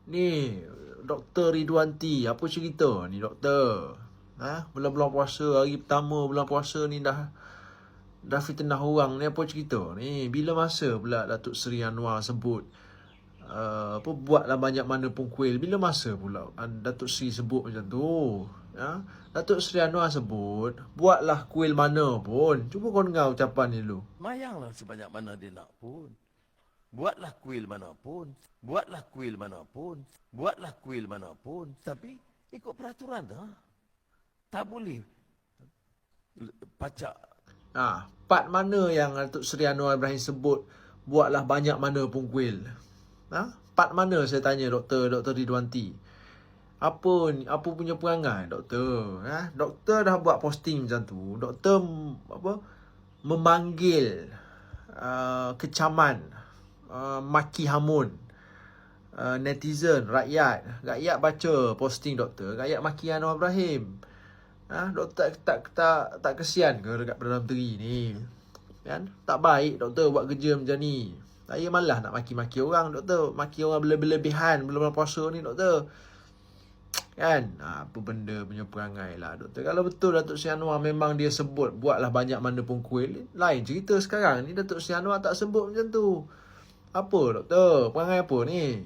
Ni Dr. Ridwanti, apa cerita ni doktor? Bulan-bulan puasa, hari pertama bulan puasa ni dah fitnah orang ni, apa cerita ni? Bila masa pula Datuk Seri Anwar sebut buatlah banyak mana pun kuil. Bila masa pula Datuk Seri sebut macam tu? Datuk Seri Anwar sebut buatlah kuil mana pun. Cuba kau dengar ucapan ni dulu. Mayanglah sebanyak mana dia nak pun. Buatlah kuil mana pun. Buatlah kuil mana pun. Buatlah kuil mana pun. Tapi ikut peraturan dah. Tak boleh pacak. Part mana yang Datuk Seri Anwar Ibrahim sebut buatlah banyak mana pun kuil? Part mana saya tanya Dr. Ridwanti? Apa punya perangai doktor? Doktor dah buat posting macam tu. Doktor memanggil kecaman, maki hamun netizen, rakyat baca posting doktor, rakyat maki Anwar Ibrahim. Doktor tak kesian ke dekat Perdana Menteri ni? Kan? Tak baik doktor buat kerja macam ni. Saya malas nak maki-maki orang doktor. Maki orang berlebihan bulan puasa ni doktor. Kan? Apa benda punya perangai lah doktor. Kalau betul Datuk Seri Anwar memang dia sebut buatlah banyak mana pun kuil, lain cerita. Sekarang ni Datuk Seri Anwar tak sebut macam tu. Apa doktor? Perangai apa ni?